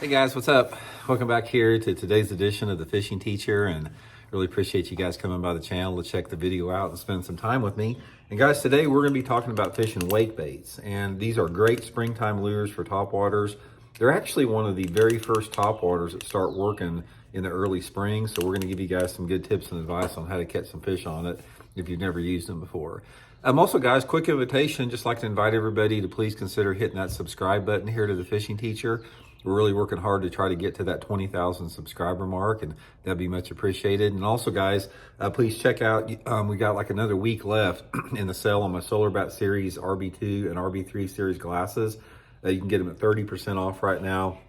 Hey guys, what's up? Welcome back here to today's edition of The Fishing Teacher, and really appreciate you guys coming by the channel to check the video out and spend some time with me. And guys, today we're going to be talking about fishing wake baits, and these are great springtime lures for topwaters. They're actually one of the very first topwaters that start working in the early spring, so we're going to give you guys some good tips and advice on how to catch some fish on it if you've never used them before. Also guys, quick invitation, just like to invite everybody to please consider hitting that subscribe button here to The Fishing Teacher. We're really working hard to try to get to that 20,000 subscriber mark, and that'd be much appreciated. And also guys, please check out, we got like another week left in the sale on my Solar Bat Series RB2 and RB3 series glasses. You can get them at 30% off right now.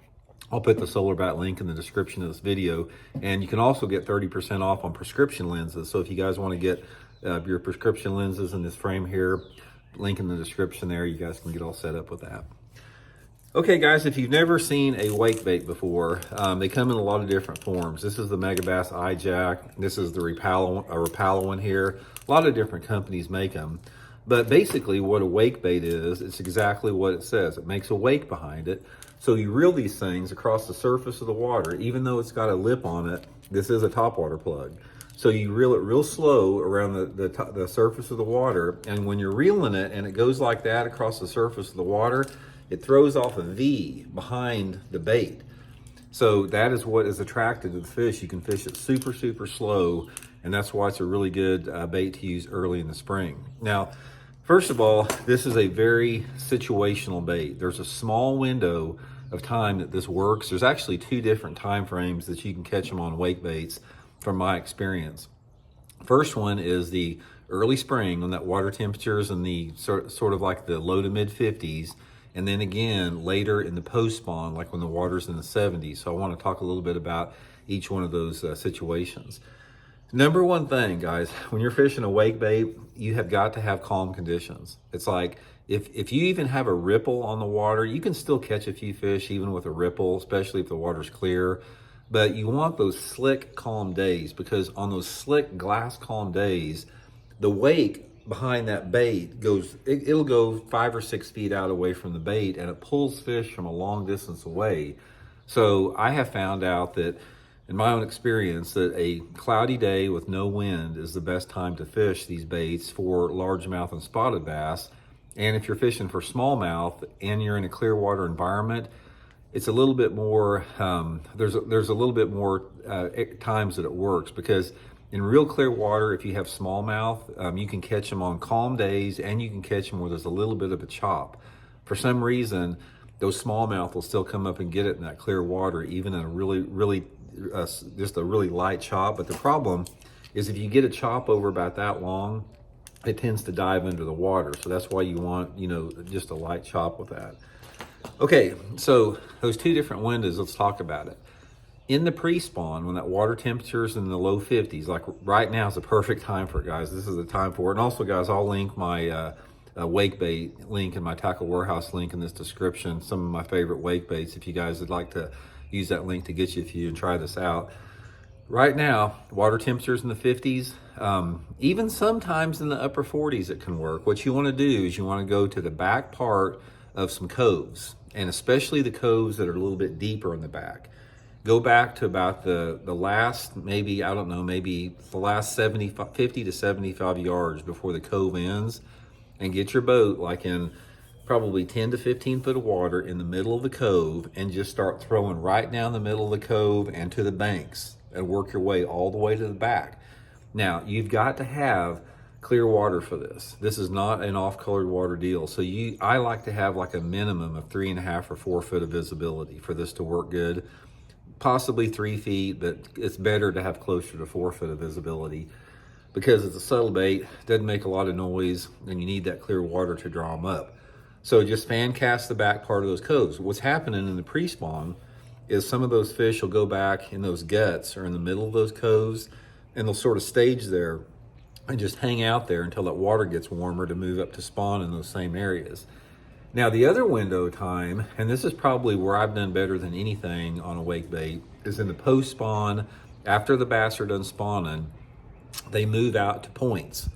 I'll put the Solar Bat link in the description of this video. And you can also get 30% off on prescription lenses. So if you guys want to get your prescription lenses in this frame here, link in the description there, you guys can get all set up with that. Okay guys, if you've never seen a wake bait before, they come in a lot of different forms. This is the Megabass I Jack. This is the Rapala one here. A lot of different companies make them. But basically what a wake bait is, it's exactly what it says. It makes a wake behind it. So you reel these things across the surface of the water. Even though it's got a lip on it, this is a topwater plug. So you reel it real slow around the surface of the water. And when you're reeling it and it goes like that across the surface of the water, it throws off a V behind the bait. So that is what is attracted to the fish. You can fish it super, super slow, and that's why it's a really good bait to use early in the spring. Now, first of all, this is a very situational bait. There's a small window of time that this works. There's actually two different time frames that you can catch them on wake baits from my experience. First one is the early spring when that water temperature is in the sort of like the low to mid 50s. And then again, later in the post-spawn, like when the water's in the 70s. So I want to talk a little bit about each one of those situations. Number one thing, guys, when you're fishing a wake bait, you have got to have calm conditions. It's like, if you even have a ripple on the water, you can still catch a few fish even with a ripple, especially if the water's clear. But you want those slick, calm days, because on those slick, glass calm days, the wake behind that bait it'll go 5 or 6 feet out away from the bait, and it pulls fish from a long distance away. So I have found out that in my own experience that a cloudy day with no wind is the best time to fish these baits for largemouth and spotted bass. And if you're fishing for smallmouth and you're in a clear water environment, it's a little bit more, there's a little bit more times that it works, because in real clear water, if you have smallmouth, you can catch them on calm days, and you can catch them where there's a little bit of a chop. For some reason, those smallmouth will still come up and get it in that clear water, even in a just a really light chop. But the problem is if you get a chop over about that long, it tends to dive under the water. So that's why you want, just a light chop with that. Okay, so those two different windows, let's talk about it. In the pre-spawn, when that water temperature is in the low 50s, like right now is the perfect time for it, guys. This is the time for it. And also, guys, I'll link my wake bait link and my tackle warehouse link in this description. Some of my favorite wake baits, if you guys would like to use that link to get you a few and try this out. Right now, water temperatures in the 50s, even sometimes in the upper 40s it can work. What you want to do is you want to go to the back part of some coves, and especially the coves that are a little bit deeper in the back. Go back to about the last, maybe the last 50 to 75 yards before the cove ends, and get your boat like in probably 10 to 15 foot of water in the middle of the cove, and just start throwing right down the middle of the cove and to the banks, and work your way all the way to the back. Now, you've got to have clear water for this. This is not an off-colored water deal. So I like to have like a minimum of 3.5 or 4 foot of visibility for this to work good. Possibly 3 feet, but it's better to have closer to 4 foot of visibility, because it's a subtle bait, doesn't make a lot of noise, and you need that clear water to draw them up. So just fan cast the back part of those coves. What's happening in the pre-spawn is some of those fish will go back in those guts or in the middle of those coves, and they'll sort of stage there and just hang out there until that water gets warmer to move up to spawn in those same areas. Now, the other window of time, and this is probably where I've done better than anything on a wake bait, is in the post-spawn. After the bass are done spawning, they move out to points,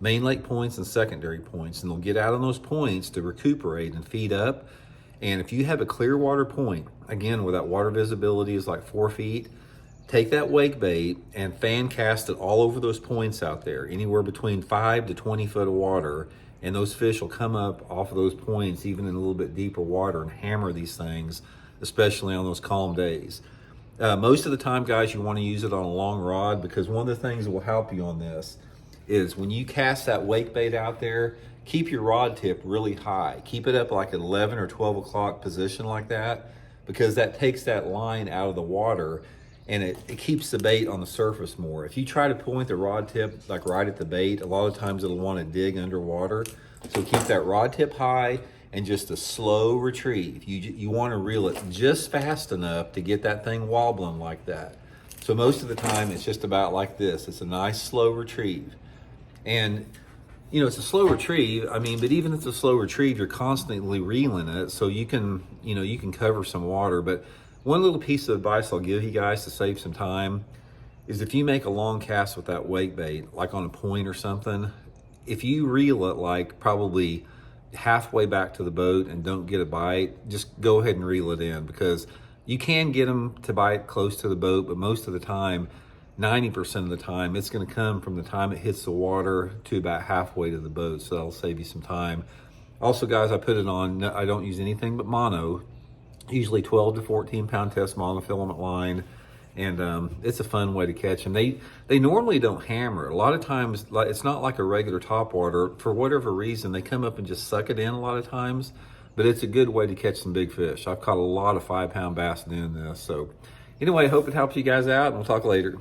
main lake points and secondary points, and they'll get out on those points to recuperate and feed up. And if you have a clear water point, again, where that water visibility is like 4 feet, take that wake bait and fan cast it all over those points out there, anywhere between 5 to 20 foot of water, and those fish will come up off of those points, even in a little bit deeper water, and hammer these things, especially on those calm days. Most of the time, guys, you want to use it on a long rod, because one of the things that will help you on this is when you cast that wake bait out there, keep your rod tip really high. Keep it up like at 11 or 12 o'clock position like that, because that takes that line out of the water and it keeps the bait on the surface more. If you try to point the rod tip like right at the bait, a lot of times it'll want to dig underwater. So keep that rod tip high and just a slow retrieve. You want to reel it just fast enough to get that thing wobbling like that. So most of the time it's just about like this. It's a nice slow retrieve. And you know, it's a slow retrieve. I mean, but even if it's a slow retrieve, you're constantly reeling it, so you can, you know, you can cover some water. But one little piece of advice I'll give you guys to save some time is if you make a long cast with that wake bait, like on a point or something, if you reel it like probably halfway back to the boat and don't get a bite, just go ahead and reel it in, because you can get them to bite close to the boat, but most of the time, 90% of the time, it's going to come from the time it hits the water to about halfway to the boat, so that'll save you some time. Also, guys, I put it on, I don't use anything but mono, usually 12 to 14 pound test monofilament line, and it's a fun way to catch them. They normally don't hammer. A lot of times, it's not like a regular topwater. For whatever reason, they come up and just suck it in a lot of times, but it's a good way to catch some big fish. I've caught a lot of 5 pound bass doing this. So anyway, I hope it helps you guys out, and we'll talk later.